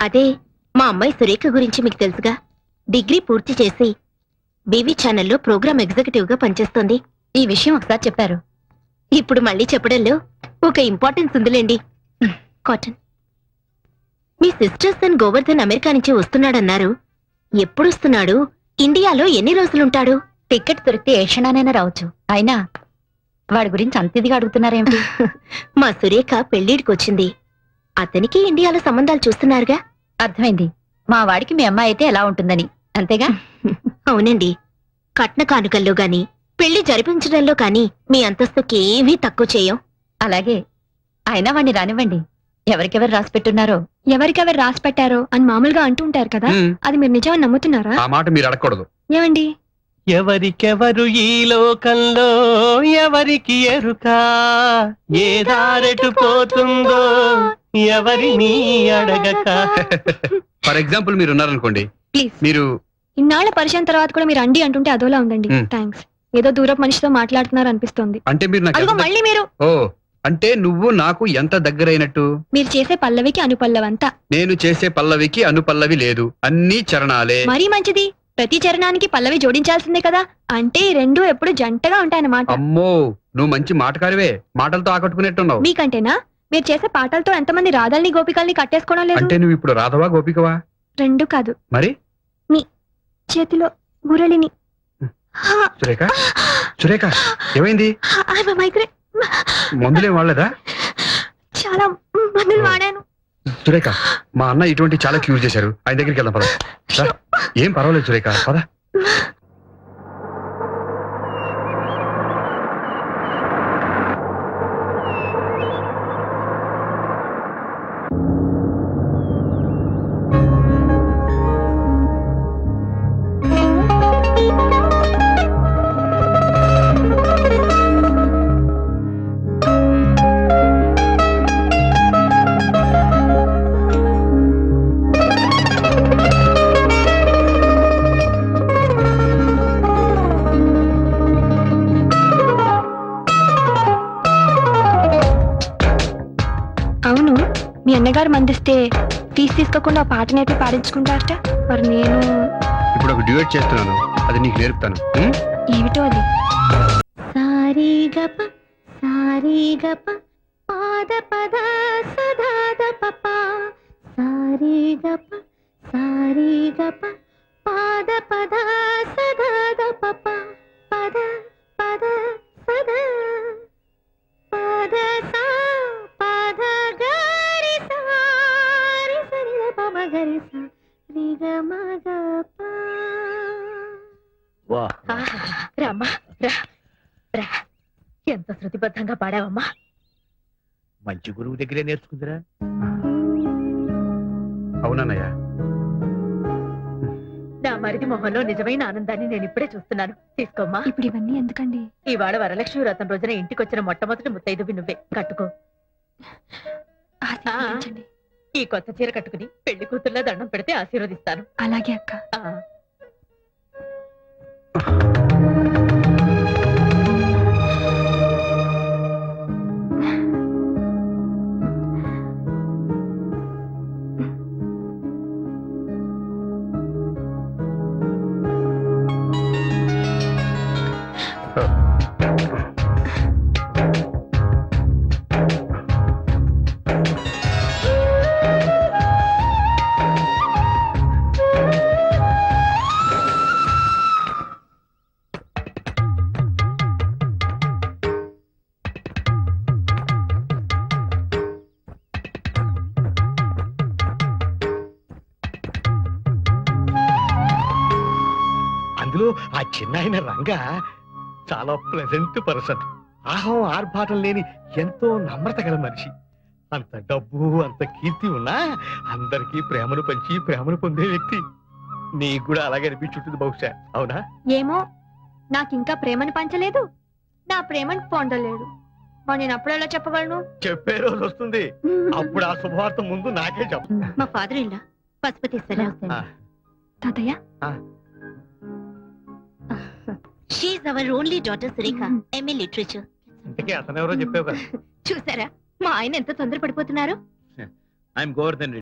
అదే మా అమ్మాయి సురేఖ గురించి మీకు తెలుసుగా. డిగ్రీ పూర్తి చేసి బీవీ ఛానల్లో ప్రోగ్రామ్ ఎగ్జిక్యూటివ్ గా పనిచేస్తోంది. ఈ విషయం ఒకసారి చెప్పారు, ఇప్పుడు మళ్ళీ చెప్పడంలో ఒక ఇంపార్టెన్స్ ఉందిలేండి. కాటన్, మీ సిస్టర్స్ అండ్ గోవర్ధన్ అమెరికా నుంచి వస్తున్నాడన్నారు. ఎప్పుడు వస్తున్నాడు? ఇండియాలో ఎన్ని రోజులుంటాడు? టికెట్ దొరికితే ఏ క్షణానైనా రావచ్చు. అయినా వాడి గురించి అంత ఇదిగా అడుగుతున్నారేమిటి? మా సురేఖ పెళ్లిడికొచ్చింది. అతనికి ఇండియాలో సంబంధాలు చూస్తున్నారుగా. అర్థమైంది. మా వాడికి మీ అమ్మాయి అయితే ఎలా ఉంటుందని, అంతేగా? అవునండి. కట్న కానుకల్లో గాని పెళ్లి జరిపించడంలో కాని మీ అంతస్తుకి ఏమీ తక్కువ చేయం. అలాగే. అయినా వాణ్ణి రానివ్వండి. ఎవరికెవరు రాసి పెట్టున్నారో, ఎవరికెవరు రాసి పెట్టారో అని మామూలుగా అంటూ ఉంటారు కదా, అది మీరు నిజమని నమ్ముతున్నారా? ఆ మాట మీరు అడగకూడదు. ఏమండి? ఎవరికెవరు ఈ లోకంలో ఎవరికి ఎరుక, ఏ దారెటు పోతుందో ఎవరిని అడగక. ఫర్ ఎగ్జాంపుల్ మీరు ఉన్నారనుకోండి, ప్లీజ్. మీరు ఇన్నాళ్ల పరిచయం తర్వాత కూడా మీరు అండి అంటుంటే అదోలా ఉందండి. థ్యాంక్స్. ఏదో దూరపు మనిషితో మాట్లాడుతున్నారు అనిపిస్తోంది. అంటే మీరు నాకు అదిగో మళ్ళీ మీరు. ఓ, అంటే నువ్వు నాకు ఎంత దగ్గరైనట్టు? మీరు చేసే పల్లవికి అనుపల్లవంతా. నేను చేసే పల్లవికి అనుపల్లవి లేదు, అన్ని చరణాలే. మరీ మంచిది. ప్రతి చరణానికి పల్లవి జోడించాల్సిందే కదా. అంటే ఈ రెండు ఎప్పుడు జంటగా ఉంటాయన్నమాట. అమ్మో, నువ్వు మంచి మాటకారివే. మాటలతో ఆకట్టుకునేట్టున్నావు. మీకంటేనా? మీరు చేసే పాటలతో ఎంతమంది రాధల్ని గోపికల్ని కట్టేసుకోవడం లేదు? అంటే నువ్వు ఇప్పుడు రాధవా గోపికవా? రెండు కాదు. మరి మీ చేతిలో మురళిని. సురేఖ, సురేఖ, ఏమైంది? మైగ్రేన్. మందులేం వాడలేదా? చాలా మందులు వాడాను. సురేఖ, మా అన్న ఇటువంటి చాలా క్యూర్ చేశారు. ఆయన దగ్గరికి వెళ్దాం పద. సార్, ఏం పర్వాలేదు సురేఖ, పద. అవును, మీ అన్నగారు మందిస్తే ఫీజు తీసుకోకుండా పాట నేర్పి పాడించుకుంటారట. మరి నేను ఇప్పుడు ఒక డ్యూయట్ చేస్తున్నాను, అది నీకు నేర్పుతాను. ఏమిటో అది? సారీగప సారీగప పాద పద సదాద పప సారీగప సారీగప పాద పద సదాద పప పద పద సద పద సా పద గరి సారి సరి పమ గరి సా రి గ మ గ ప. రామ్మా, రా రా. ఎంత శృతిబద్ధంగా పాడావమ్మా. మంచి గురువు దగ్గరే నేర్చుకుందిరా. అవునన్నయ్య. నా మరిది మొహంలో నిజమైన ఆనందాన్ని నేను ఇప్పుడే చూస్తున్నాను. తీసుకోమ్మా. ఇప్పుడు ఇవన్నీ ఎందుకండి? ఇవాళ వరలక్ష్మి వ్రతం రోజున ఇంటికి వచ్చిన మొట్టమొదటి ముత్తైదువి నువ్వే. కట్టుకో. ఆశీర్వదించండి. ఈ కొత్త చీర కట్టుకుని పెళ్లి కూతుర్లా దండం పెడితే ఆశీర్వదిస్తాను. అలాగే అక్క. అందులో ఆ చిన్న ఆయన రంగా చాలా ప్లెజెంట్ పర్సన్. ఆహం ఆర్భాటం లేని ఎంతో నమ్రత గల మనిషి. అంత డబ్బు అంత కీర్తి ఉన్నా అందరికీ ప్రేమను పంచి ప్రేమను పొందే వ్యక్తి. నీకు కూడా అలాగే అనిపించుంటుంది బహుశా, అవునా? ఏమో, నాకింకా ప్రేమను పంచలేదు, నా ప్రేమను పొందలేదు. మరి నేను అప్పుడు ఎలా చెప్పగలను? చెప్పే రోజు వస్తుంది, అప్పుడు ఆ శుభవార్త ముందు నాకే చెప్పు. మా ఫాదర్ ఇలా పశుపతి తాతయ్య, she our only daughter Surekha, MA literature. ఇంతకీ అతనెవరో చెప్పావు కదా. చూసారా మా ఆయన ఎంత తొందరపడిపోతున్నారు. ఐఎమ్ గోవర్ధన్ రెడ్డి.